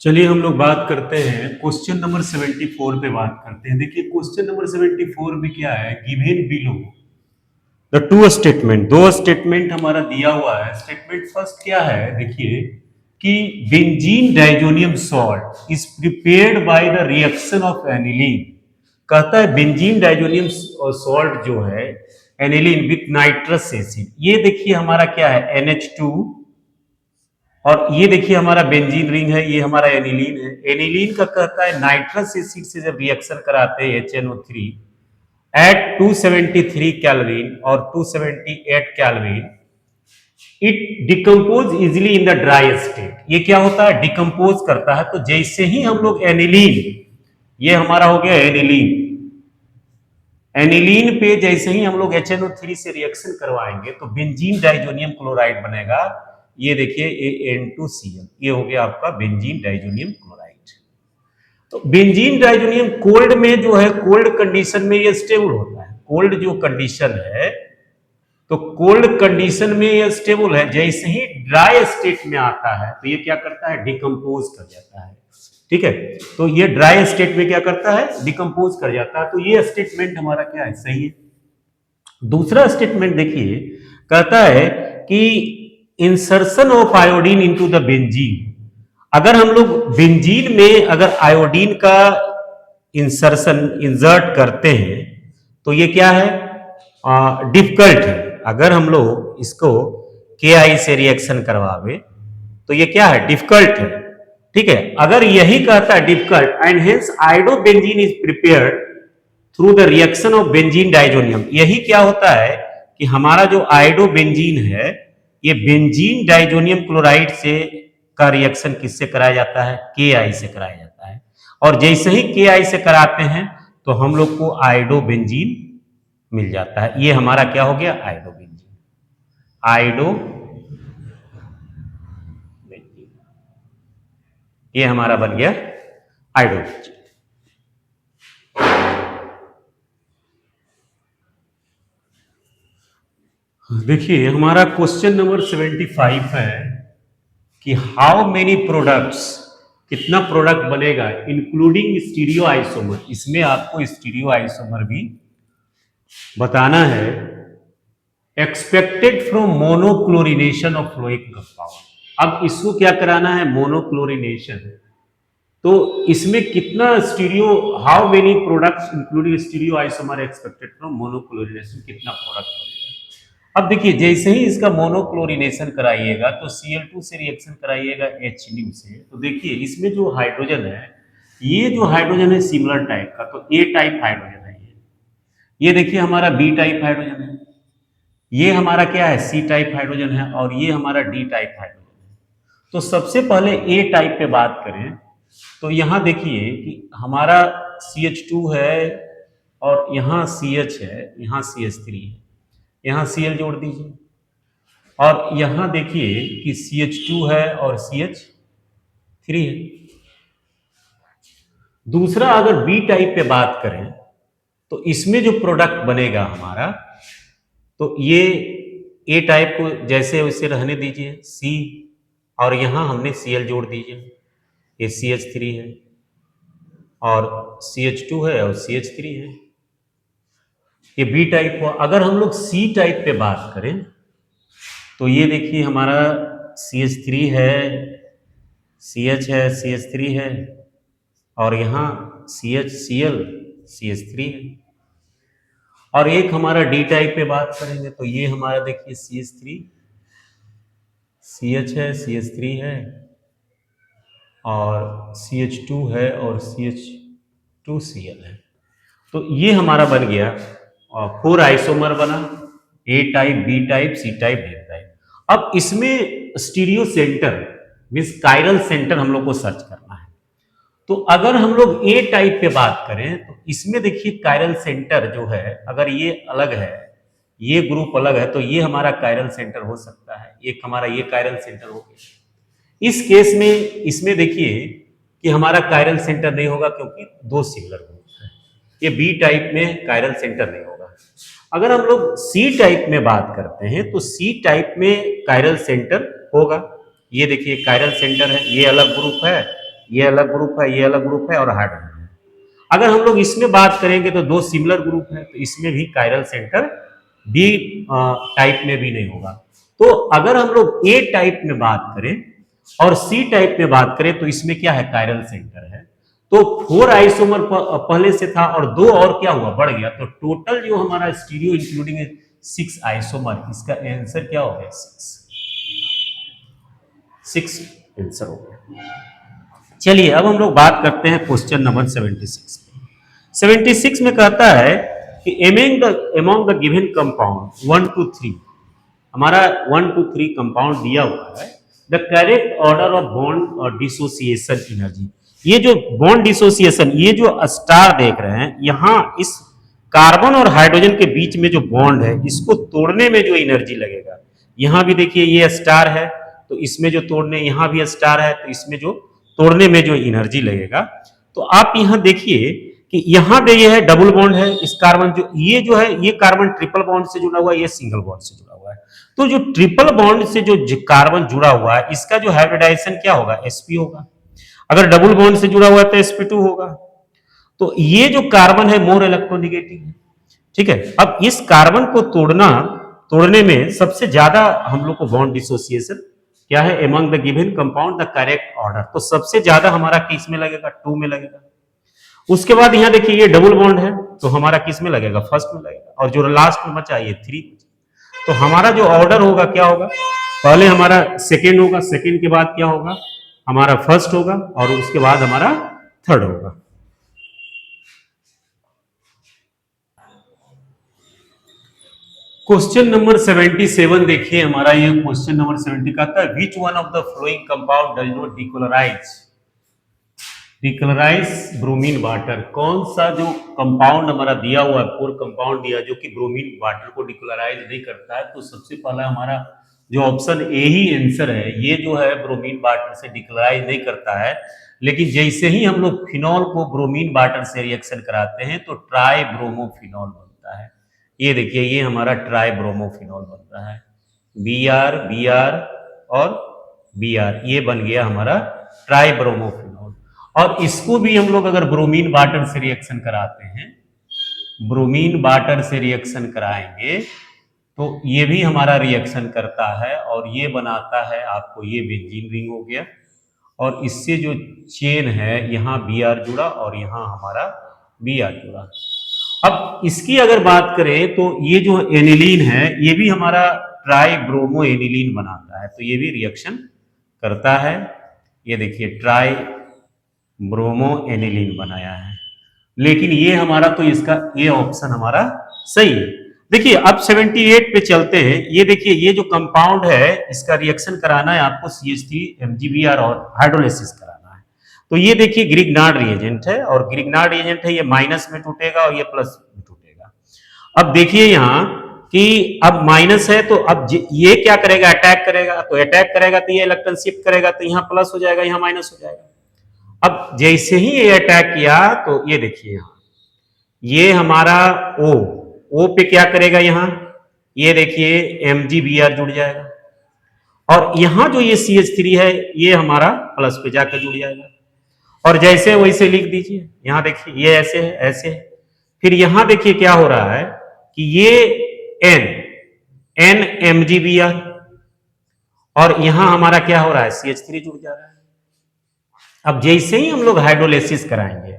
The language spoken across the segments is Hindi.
चलिए हम लोग बात करते हैं क्वेश्चन नंबर 74 पे बात करते हैं। देखिए क्वेश्चन नंबर 74 में क्या है, given below the two statement, दो स्टेटमेंट हमारा दिया हुआ है। स्टेटमेंट फर्स्ट क्या है, देखिए कि benzene diazonium salt is prepared by the reaction of aniline. कहता है बेंजीन डाइजोनियम सॉल्ट जो है एनिलीन विथ नाइट्रस एसिड। ये देखिए हमारा क्या है NH2, और ये देखिए हमारा बेंजीन रिंग है, ये हमारा एनिलीन है। एनिलीन का कहता है नाइट्रस एसिड से जब रिएक्शन कराते हैं HNO3 एट 273 कैलोरीन और 278 chlorine, it decompose easily in the dry state. ये क्या होता है, डिकम्पोज करता है। तो जैसे ही हम लोग एनिलीन, ये हमारा हो गया एनिलीन, एनिलीन पे जैसे ही हम लोग HNO3 से रिएक्शन करवाएंगे तो बेंजीन डाइजोनियम क्लोराइड बनेगा। ये देखिए An2Cl, ये हो गया आपका बेंजीन डाइजोनियम क्लोराइड। तो बेंजीन डाइजोनियम कोल्ड में जो है, कोल्ड कंडीशन में ये स्टेबल होता है। कोल्ड जो कंडीशन है, तो कोल्ड कंडीशन में ये स्टेबल है। जैसे ही ड्राई स्टेट में आता है तो ये क्या करता है, डिकम्पोज कर जाता है। ठीक है, तो ये ड्राई स्टेट में क्या करता है, डिकम्पोज कर जाता है। तो ये स्टेटमेंट हमारा क्या है, सही है। दूसरा स्टेटमेंट देखिए, कहता है कि insertion of iodine into the benzene. अगर हम लोग बेंजीन में अगर आयोडीन का इंसर्ट करते हैं तो ये क्या है, डिफिकल्ट है। अगर हम लोग इसको KI से रिएक्शन करवावे तो ये क्या है, डिफिकल्ट है। ठीक है, अगर यही कहता है difficult and hence iodobenzene is prepared through the reaction of benzene diazonium. यही क्या होता है कि हमारा जो आयोडोबेंजीन है, ये बेंजीन डाइजोनियम क्लोराइड से का रिएक्शन किससे कराया जाता है, KI से कराया जाता है। और जैसे ही KI से कराते हैं तो हम लोग को आयोडोबेंजीन मिल जाता है। ये हमारा क्या हो गया, आयोडोबेंजीन, आयोडोबेंजीन, ये हमारा बन गया आयोडोबेंजीन। देखिए हमारा क्वेश्चन नंबर 75 है कि हाउ मेनी प्रोडक्ट्स, कितना प्रोडक्ट बनेगा इंक्लूडिंग स्टीरियो आइसोमर। इसमें आपको स्टीरियो आइसोमर भी बताना है। Expected from monochlorination of following compound. अब इसको क्या कराना है, मोनोक्लोरिनेशन। तो इसमें कितना stereo, how many products including stereo isomer expected from monochlorination, कितना प्रोडक्ट बनेगा। अब देखिए जैसे ही इसका मोनोक्लोरिनेशन कराइएगा तो Cl2 से रिएक्शन कराइएगा HNO से, तो देखिए इसमें जो हाइड्रोजन है, ये जो हाइड्रोजन है सिमिलर टाइप का, तो A टाइप हाइड्रोजन है। ये देखिए हमारा B टाइप हाइड्रोजन है, ये हमारा क्या है, C टाइप हाइड्रोजन है, और ये हमारा D टाइप हाइड्रोजन है। तो सबसे पहले A टाइप पे बात करें तो यहां देखिए कि हमारा CH2 है और यहां CH है, यहां CH3 है, यहां Cl जोड़ दीजिए। और यहां देखिए कि CH2 है और CH3 है। दूसरा अगर B टाइप पे बात करें तो इसमें जो प्रोडक्ट बनेगा हमारा, तो ये A टाइप को जैसे वैसे रहने दीजिए, C, और यहां हमने Cl जोड़ दीजिए, ये CH3 है और CH2 है और CH3 है। ये B टाइप हुआ। अगर हम लोग C टाइप पे बात करें तो ये देखिए हमारा CH3 है, CH है, CH3 है, और यहां CHCl, CH3 है। और एक हमारा D टाइप पे बात करेंगे तो ये हमारा देखिए CH3, CH है, CH3 है, और CH2 है और CH2Cl है। तो ये हमारा बन गया, और 4 आइसोमर बना, A type, B type, C type, D type. अब इसमें stereo centre means chiral centre हम लोग को सर्च करना है। तो अगर हम लोग A टाइप पे बात करें तो इसमें देखिए कायरल सेंटर जो है, अगर ये अलग है, ये ग्रुप अलग है, तो ये हमारा कायरल सेंटर हो सकता है, एक हमारा ये कायरल सेंटर हो गया। इस केस में इसमें देखिए कि हमारा कायरल सेंटर नहीं होगा क्योंकि दो सिमिलर ग्रुप है। ये B टाइप में कायरल सेंटर नहीं होगा। अगर हम लोग C टाइप में बात करते हैं तो C टाइप में कायरल सेंटर होगा। ये देखिए कायरल सेंटर है, ये अलग ग्रुप है, ये अलग ग्रुप है, ये अलग ग्रुप है और हाइड्रोजन है। अगर हम लोग इसमें बात करेंगे तो दो सिमिलर ग्रुप है, तो इसमें भी कायरल सेंटर डी टाइप में भी नहीं होगा। तो अगर हम लोग ए टाइप में बात करें और सी टाइप में बात करें तो इसमें क्या है, कायरल सेंटर है। तो 4 आइसोमर पहले से था और 2 और क्या हुआ, बढ़ गया। तो टोटल जो हमारा स्टीरियो इंक्लूडिंग 6 आइसोमर, इसका आंसर क्या हो गया, 6 आंसर हो गया। चलिए अब हम लोग बात करते हैं क्वेश्चन नंबर 76 पे। 76 में कहता है कि among the given compound 1 to 3, हमारा 1 to 3 कंपाउंड दिया हुआ है, the correct order of bond और डिसोसिएशन एनर्जी। ये जो बॉन्ड डिसोसिएशन, ये जो स्टार देख रहे हैं यहां, इस कार्बन और हाइड्रोजन के बीच में जो बॉन्ड है, इसको तोड़ने में जो एनर्जी लगेगा, यहां भी देखिए ये स्टार है, तो इसमें जो तोड़ने, यहां भी स्टार है, तो इसमें जो तोड़ने में जो एनर्जी लगेगा, तो आप यहां देखिए कि यहां पे ये है डबल बॉन्ड है, इस कार्बन जो है ये कार्बन ट्रिपल बॉन्ड से जुड़ा हुआ है, ये सिंगल बॉन्ड से जुड़ा हुआ है। तो जो ट्रिपल बॉन्ड से जो कार्बन जुड़ा हुआ है, इसका जो हाइब्रिडाइजेशन क्या होगा, sp होगा। अगर डबल बॉन्ड से जुड़ा हुआ है तो sp2 होगा। तो ये जो कार्बन है मोर इलेक्ट्रोनेगेटिव है, ठीक है। अब इस कार्बन को तोड़ने में सबसे ज्यादा हम लोग को बॉन्ड डिसोसिएशन क्या है, among the given compound the correct order, तो सबसे ज्यादा हमारा किस में लगेगा, 2 में लगेगा। उसके बाद यहां देखिए ये डबल बॉन्ड है, तो हमारा किस में लगेगा, फर्स्ट में लगेगा, और जो लास्ट में बचा ये 3। तो हमारा जो ऑर्डर होगा क्या होगा, पहले हमारा सेकेंड होगा, सेकेंड के बाद क्या होगा, हमारा फर्स्ट होगा, और उसके बाद हमारा थर्ड होगा। क्वेश्चन नंबर 77 देखिए, हमारा ये क्वेश्चन नंबर 70 का था, which one of the following compound does not decolourise bromine water. कौन सा जो कंपाउंड हमारा दिया हुआ है, 4 कंपाउंड दिया जो कि ब्रोमीन वाटर को डिकलराइज नहीं करता है। तो सबसे पहला हमारा जो ऑप्शन ए ही आंसर है, ये जो है ब्रोमीन वाटर से डिकलराइज नहीं करता है। लेकिन जैसे ही हम लोग फिनॉल को ब्रोमीन वाटर से रिएक्शन कराते हैं तो ट्राई ब्रोमोफिनॉल बनता है। ये देखिए ये हमारा ट्राई ब्रोमोफिनॉल बनता है, Br और Br, ये बन गया हमारा ट्राई ब्रोमोफिनॉल। और इसको भी हम लोग अगर ब्रोमीन वाटर से रिएक्शन कराते हैं, ब्रोमीन वाटर से रिएक्शन कराएंगे तो ये भी हमारा रिएक्शन करता है और ये बनाता है आपको, ये बेंजीन रिंग हो गया, और इससे जो चेन है यहाँ Br जुड़ा और यहाँ हमारा Br जुड़ा। अब इसकी अगर बात करें तो ये जो एनिलीन है, ये भी हमारा ट्राई ब्रोमो एनिलीन बनाता है, तो ये भी रिएक्शन करता है। ये देखिए ट्राई ब्रोमो एनिलीन बनाया है, लेकिन ये हमारा, तो इसका ये ऑप्शन हमारा सही है। देखिए अब 78 पे चलते हैं। ये देखिए ये जो कंपाउंड है, इसका रिएक्शन कराना है आपको CH3 और हाइड्रोलिसिस कराना है। तो ये देखिए ग्रिग्नार्ड रिएजेंट है, और ग्रिग्नार्ड रिएजेंट है, ये माइनस में टूटेगा और ये प्लस में टूटेगा। अब देखिए यहाँ कि अब माइनस है, तो अब ये क्या करेगा, अटैक करेगा, तो अटैक करेगा तो ये इलेक्ट्रॉन शिफ्ट करेगा, तो यहाँ प्लस हो जाएगा, यहाँ माइनस हो जाएगा। अब जैसे ही ये अटैक किया तो ये देखिए यहां, ये हमारा O पे क्या करेगा, यहां ये देखिए MgBr जुड़ जाएगा, और यहां जो ये CH3 है ये हमारा प्लस पे जाकर जुड़ जाएगा। और जैसे वैसे लिख दीजिए, यहां देखिए ये ऐसे है, ऐसे है। फिर यहां देखिए क्या हो रहा है कि ये N MgBr, और यहां हमारा क्या हो रहा है, CH3 जुड़ जा रहा है। अब जैसे ही हम लोग हाइड्रोलिसिस कराएंगे,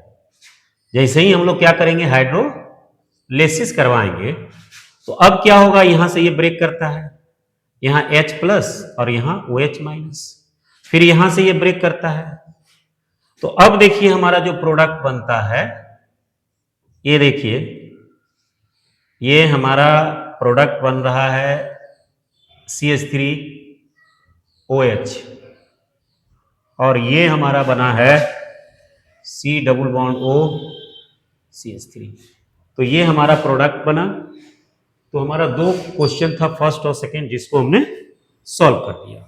जैसे ही हम लोग क्या करेंगे, हाइड्रोलिसिस करवाएंगे, तो अब क्या होगा, यहां से ये ब्रेक करता है, यहां H प्लस और यहां OH माइनस, फिर यहां से ये ब्रेक करता है। तो अब देखिए हमारा जो प्रोडक्ट बनता है, ये देखिए ये हमारा प्रोडक्ट बन रहा है CH3OH, और ये हमारा बना है C⋅O CH3। तो ये हमारा प्रोडक्ट बना। तो हमारा 2 क्वेश्चन था, फर्स्ट और सेकंड, जिसको हमने सॉल्व कर दिया।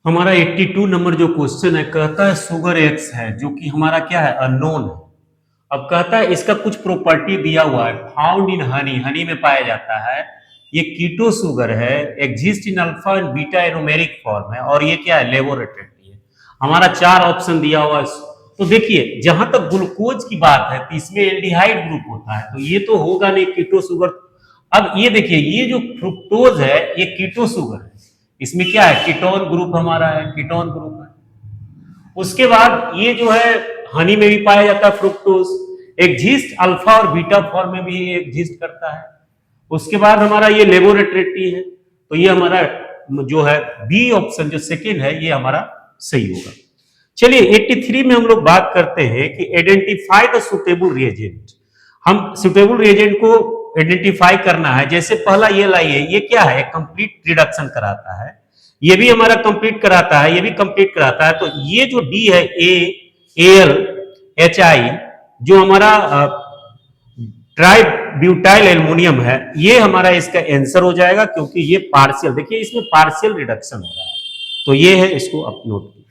हमारा 82 नंबर जो क्वेश्चन है, कहता है सुगर X है जो कि हमारा क्या है, अननोन है। अब कहता है इसका कुछ प्रॉपर्टी दिया हुआ है, फाउंड इन हनी, हनी में पाया जाता है, ये कीटो शुगर है, exist in alpha and beta एरोमेरिक form है, और ये क्या है, लेवोरेटरी है। हमारा 4 ऑप्शन दिया हुआ है। तो देखिए जहां तक ग्लूकोज की बात है तो इसमें एल्डिहाइड ग्रुप होता है, तो ये तो होगा नहीं कीटो शुगर। अब ये देखिए ये जो फ्रुक्टोज है ये कीटो शुगर है, इसमें क्या है, कीटोन ग्रुप हमारा है, कीटोन ग्रुप है। उसके बाद ये जो है हनी में भी पाया जाता है फ्रुक्टोज, एग्जिस्ट अल्फा और बीटा फॉर्म में भी एग्जिस्ट करता है। उसके बाद हमारा ये लेबोरेटरी है, तो ये हमारा जो है बी ऑप्शन जो सेकेंड है ये हमारा सही होगा। चलिए 83 में हम लोग बात करते हैं कि आइडेंटिफाई द सुटेबल रिएजेंट। हम सुटेबल रिएजेंट को आइडेंटिफाई करना है। जैसे पहला ये लाइए, ये क्या है, कंप्लीट रिडक्शन कराता है, ये भी हमारा कंप्लीट कराता है, ये भी कंप्लीट कराता है। तो ये जो डी है एल एच आई जो हमारा ट्राई ब्यूटाइल एल्युमिनियम है, ये हमारा इसका आंसर हो जाएगा, क्योंकि ये पार्शियल, देखिए इसमें पार्शियल रिडक्शन हो रहा है, तो ये है, इसको आप नोट कीजिए।